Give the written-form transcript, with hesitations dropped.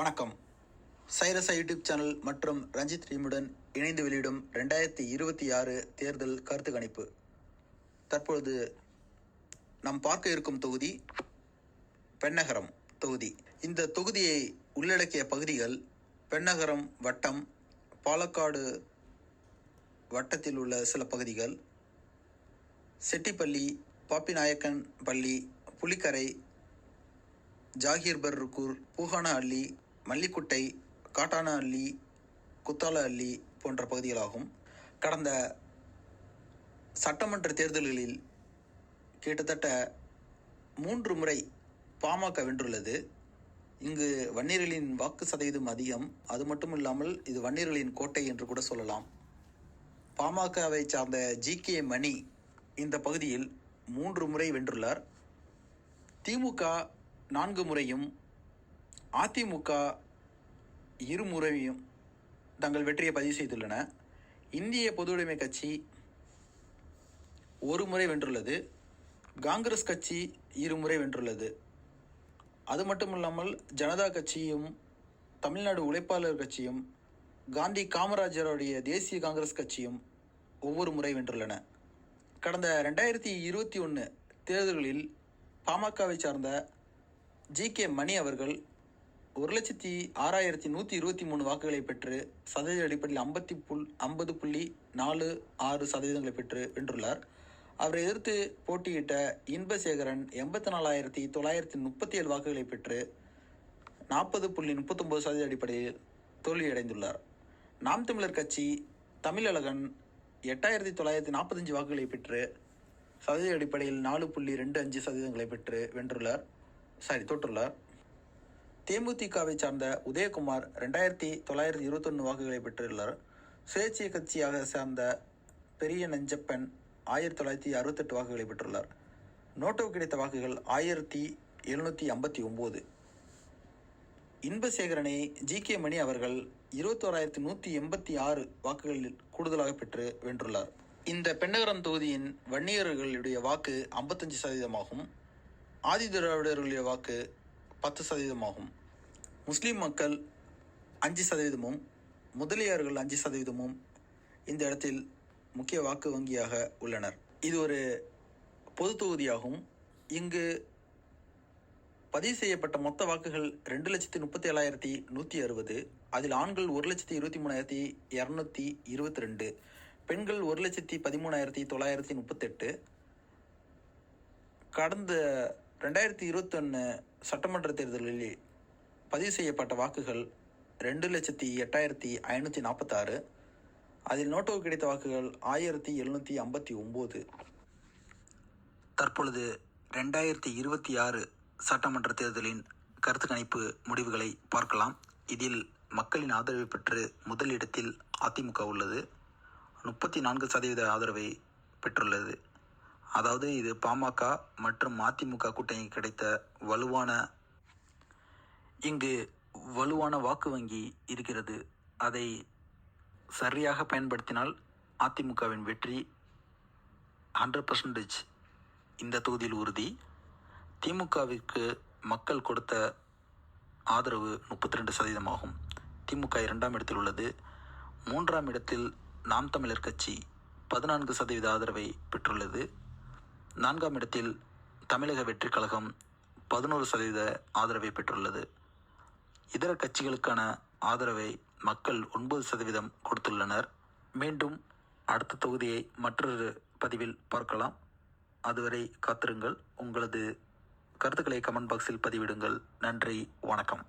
வணக்கம். சைரசா YouTube channel மற்றும் ரஞ்சித் டீமுடன் இணைந்து வெளியிடும் 2026 தேர்தல் கருத்து கணிப்பு. தற்பொழுது நாம் பார்க்க இருக்கும் தொகுதி பென்னகரம் தொகுதி. இந்த தொகுதியை உள்ளடக்கிய பகுதிகள் பென்னகரம் வட்டம், பாலக்காடு வட்டத்தில் உள்ள சில பகுதிகள், செட்டிப்பள்ளி, பாப்பிநாயக்கன் பள்ளி, புலிக்கரை, ஜாகீர்பர்கூர், பூகானஹள்ளி, மல்லிக்குட்டை, காட்டானஹள்ளி, குத்தாலஹள்ளி போன்ற பகுதிகளாகும். கடந்த சட்டமன்ற தேர்தல்களில் கிட்டத்தட்ட 3 முறை பாமக வென்றுள்ளது. இங்கு வன்னியர்களின் வாக்கு சதவீதம் அதிகம். அது மட்டும் இல்லாமல் இது வன்னியர்களின் கோட்டை என்று கூட சொல்லலாம். பாமகவை சார்ந்த ஜி.கே. மணி இந்த பகுதியில் 3 முறை வென்றுள்ளார். திமுக 4 முறையும், அதிமுக 2 முறையும் தங்கள் வெற்றியை பதிவு செய்துள்ளன. இந்திய பொதுவுடைமை கட்சி 1 முறை வென்றுள்ளது. காங்கிரஸ் கட்சி 2 முறை வென்றுள்ளது. அது மட்டும் இல்லாமல் ஜனதா கட்சியும், தமிழ்நாடு உழைப்பாளர் கட்சியும், காந்தி காமராஜருடைய தேசிய காங்கிரஸ் கட்சியும் ஒவ்வொரு முறை வென்றுள்ளன. கடந்த 2021 தேர்தல்களில் பாமகவை சார்ந்த ஜி.கே. மணி அவர்கள் 1,06,123 வாக்குகளை பெற்று சதவீத அடிப்படையில் 50.46% பெற்று வென்றுள்ளார். அவரை எதிர்த்து போட்டியிட்ட இன்பசேகரன் 84,937 வாக்குகளை பெற்று 40.39% அடிப்படையில் தோல்வியடைந்துள்ளார். நாம் தமிழர் கட்சி தமிழழகன் 8,945 வாக்குகளை பெற்று சதவீத அடிப்படையில் 4.25% பெற்று தோற்றுள்ளார். தேமுதிகவை சார்ந்த உதயகுமார் 2,921 வாக்குகளை பெற்றுள்ளார். சுயேட்சை கட்சியாக சார்ந்த பெரிய நஞ்சப்பன் 1,968 வாக்குகளை பெற்றுள்ளார். நோட்டோவுக்கு கிடைத்த வாக்குகள் 1,759. இன்பசேகரனை ஜி.கே. மணி அவர்கள் 21,186 வாக்குகளில் கூடுதலாக பெற்று வென்றுள்ளார். இந்த பென்னகரம் தொகுதியின் வன்னியர்களுடைய வாக்கு 55% ஆதிதிராவிடர்களுடைய வாக்கு 10% முஸ்லீம் மக்கள் 5%, முதலியார்கள் 5% இந்த இடத்தில் முக்கிய வாக்கு வங்கியாக உள்ளனர். இது ஒரு பொது தொகுதியாகும். இங்கு பதிவு செய்யப்பட்ட மொத்த வாக்குகள் 2,37,160. அதில் ஆண்கள் 1,23,222, பெண்கள் 1,13,938. கடந்த 2021 சட்டமன்ற தேர்தலில் பதிவு செய்யப்பட்ட வாக்குகள் 2,08,546. அதில் நோட்டோவுக்கு கிடைத்த வாக்குகள் 1,759. தற்பொழுது 2026 சட்டமன்ற தேர்தலின் கருத்து கணிப்பு முடிவுகளை பார்க்கலாம். இதில் மக்களின் ஆதரவை பெற்று முதலிடத்தில் அதிமுக உள்ளது. 34% ஆதரவை பெற்றுள்ளது. அதாவது இது பாமக மற்றும் அதிமுக கூட்டணி கிடைத்த வலுவான வாக்கு வங்கி இருக்கிறது. அதை சரியாக பயன்படுத்தினால் அதிமுகவின் வெற்றி 100% இந்த தொகுதியில் உறுதி. திமுகவிற்கு மக்கள் கொடுத்த ஆதரவு 32% ஆகும். திமுக 2ஆம் இடத்தில் உள்ளது. 3ஆம் இடத்தில் நாம் தமிழர் கட்சி 14% ஆதரவை பெற்றுள்ளது. 4ஆம் இடத்தில் தமிழக வெற்றி கழகம் 11% ஆதரவை பெற்றுள்ளது. இதர கட்சிகளுக்கான ஆதரவை மக்கள் 9% கொடுத்துள்ளனர். மீண்டும் அடுத்த தொகுதியை மற்றொரு பதிவில் பார்க்கலாம். அதுவரை காத்திருங்கள். உங்களது கருத்துக்களை கமெண்ட் பாக்ஸில் பதிவிடுங்கள். நன்றி, வணக்கம்.